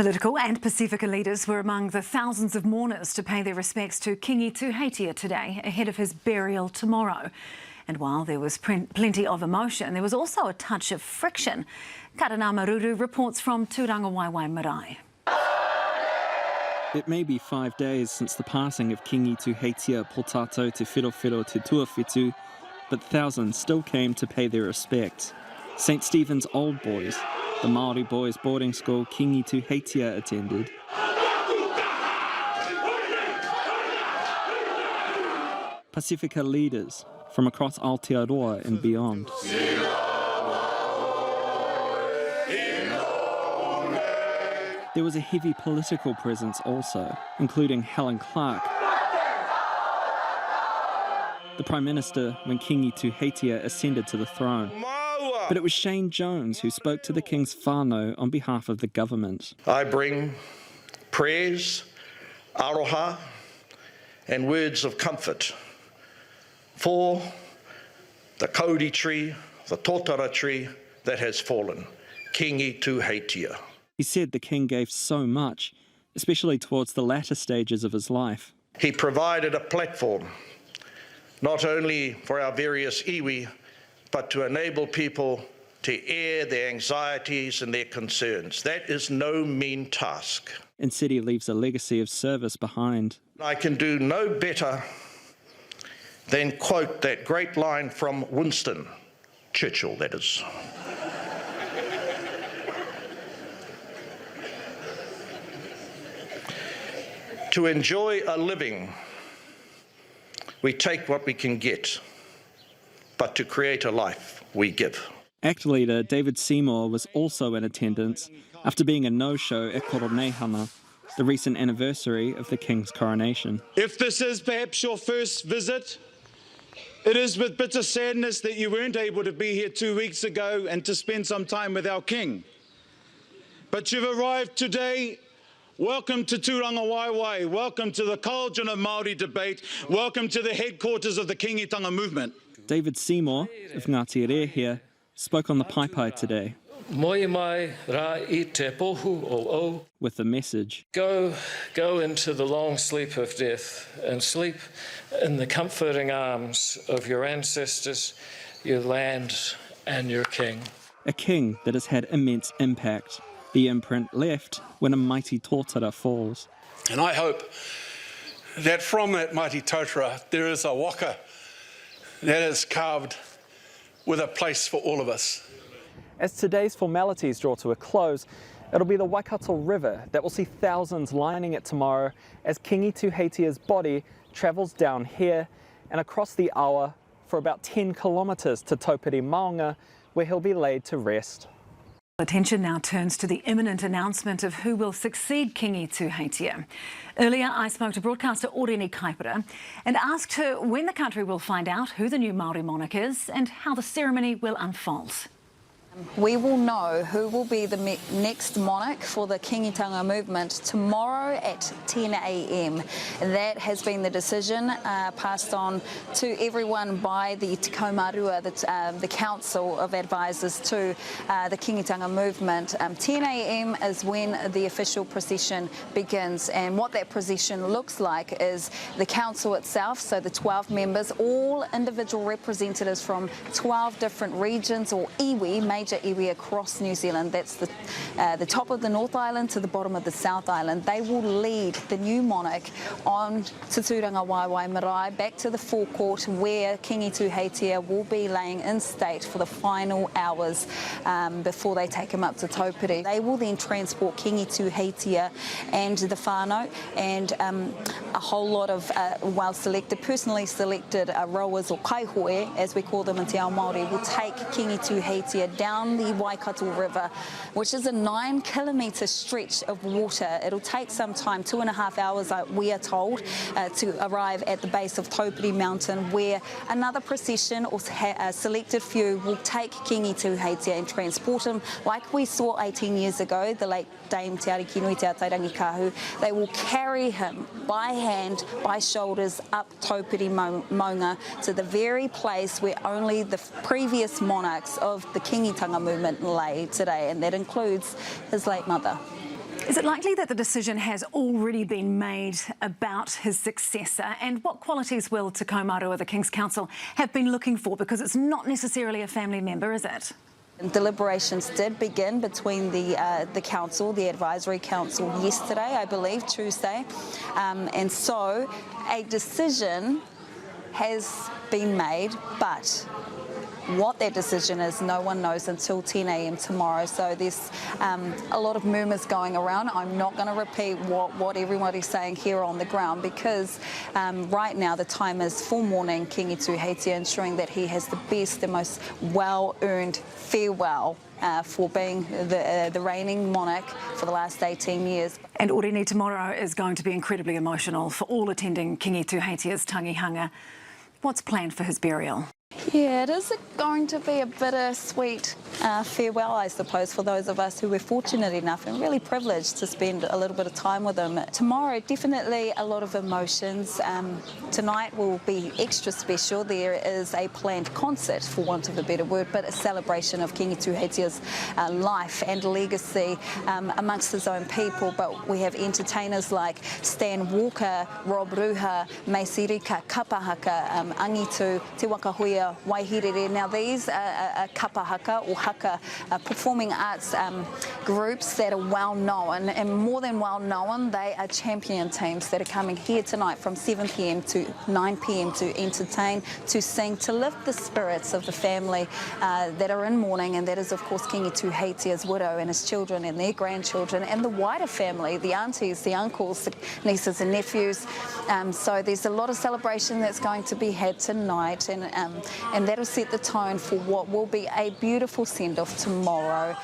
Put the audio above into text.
Political and Pasifika leaders were among the thousands of mourners to pay their respects to Kiingi Tuheitia today, ahead of his burial tomorrow. And while there was plenty of emotion, there was also a touch of friction. Karana Maruru reports from Tūrangawaewae Marae. It may be 5 days since the passing of Kiingi Tuheitia po tātou te whirowhiro te tuawhitu, but thousands still came to pay their respects. St Stephen's Old Boys, the Māori boys' boarding school Kiingi Tuheitia attended. Pasifika leaders from across Aotearoa and beyond. There was a heavy political presence also, including Helen Clark, the Prime Minister when Kiingi Tuheitia ascended to the throne. But it was Shane Jones who spoke to the King's whānau on behalf of the government. I bring prayers, aroha, and words of comfort for the kauri tree, the tōtara tree that has fallen, Kiingi Tuheitia. He said the King gave so much, especially towards the latter stages of his life. He provided a platform, not only for our various iwi, but to enable people to air their anxieties and their concerns. That is no mean task. And said he leaves a legacy of service behind. I can do no better than quote that great line from Winston Churchill, that is. To enjoy a living, we take what we can get, but to create a life, we give. ACT leader David Seymour was also in attendance after being a no-show at Koronehana, the recent anniversary of the King's coronation. If this is perhaps your first visit, it is with bitter sadness that you weren't able to be here 2 weeks ago and to spend some time with our King. But you've arrived today. Welcome to Tūrangawaewae, welcome to the cauldron of Māori debate, welcome to the headquarters of the Kingitanga movement. David Seymour of Ngāti Rehia spoke on the Paipai today. Moi mai rā I te pohu o. With the message. Go into the long sleep of death and sleep in the comforting arms of your ancestors, your land and your king. A king that has had immense impact. The imprint left when a mighty tōtara falls. And I hope that from that mighty tōtara there is a waka that is carved with a place for all of us. As today's formalities draw to a close, it'll be the Waikato River that will see thousands lining it tomorrow as Kiingi Tuheitia's body travels down here and across the awa for about 10 kilometres to Taupiri Maunga, where he'll be laid to rest. Attention now turns to the imminent announcement of who will succeed Kiingi Tuheitia. Earlier, I spoke to broadcaster Oreni Kaipara and asked her when the country will find out who the new Māori monarch is and how the ceremony will unfold. We will know who will be the next monarch for the Kingitanga movement tomorrow at 10 a.m. That has been the decision passed on to everyone by the Te Kaumarua, the Council of Advisors to the Kingitanga movement. 10 a.m. is when the official procession begins, and what that procession looks like is the council itself, so the 12 members, all individual representatives from 12 different regions or iwi, major iwi across New Zealand. That's the top of the North Island to the bottom of the South Island. They will lead the new monarch on to Tūrangawaewae Marae back to the forecourt where Kiingi Tuheitia will be laying in state for the final hours before they take him up to Taupiri. They will then transport Kiingi Tuheitia and the whānau and a whole lot of personally selected rowers or kaihoe, as we call them in Te Ao Māori, will take Kiingi Tuheitia down the Waikato River, which is a 9-kilometre stretch of water. It'll take some time, 2.5 hours, we are told, to arrive at the base of Taupiri Mountain, where another procession or a selected few will take Kiingi Tuheitia and transport him, like we saw 18 years ago, the late Dame Te Ariki Nui Te Atairangi Kahu. They will carry him by hand, by shoulders, up Taupiri Maunga to the very place where only the previous monarchs of the Kingitanga movement lay today, and that includes his late mother. Is it likely that the decision has already been made about his successor? And what qualities will Te Kaumaroa, the King's Council, have been looking for? Because it's not necessarily a family member, is it? Deliberations did begin between the council, the advisory council, yesterday, I believe, Tuesday. And so a decision has been made, but what that decision is, no one knows until 10 a.m. tomorrow. So there's a lot of murmurs going around. I'm not going to repeat what everybody's saying here on the ground, because right now the time is for mourning Kiingi Tuheitia, ensuring that he has the best, the most well-earned farewell for being the reigning monarch for the last 18 years. And Oreni, tomorrow is going to be incredibly emotional for all attending Kiingi Tuheitia's Tangihanga. What's planned for his burial? Yeah, it is going to be a bittersweet farewell, I suppose, for those of us who were fortunate enough and really privileged to spend a little bit of time with him. Tomorrow, definitely a lot of emotions. Tonight will be extra special. There is a planned concert, for want of a better word, but a celebration of Kiingi Tuheitia's life and legacy amongst his own people. But we have entertainers like Stan Walker, Rob Ruha, Meisirika, Kapahaka, Angitu, Te Wakahuia, Waihirere. Now these are kapahaka or haka performing arts groups that are well known, and more than well known, they are champion teams that are coming here tonight from 7 p.m. to 9 p.m. to entertain, to sing, to lift the spirits of the family that are in mourning, and that is of course Kiingi Tuheitia's widow and his children and their grandchildren, and the wider family, the aunties, the uncles, the nieces and nephews. So there's a lot of celebration that's going to be had tonight, and that'll set the tone for what will be a beautiful send-off tomorrow.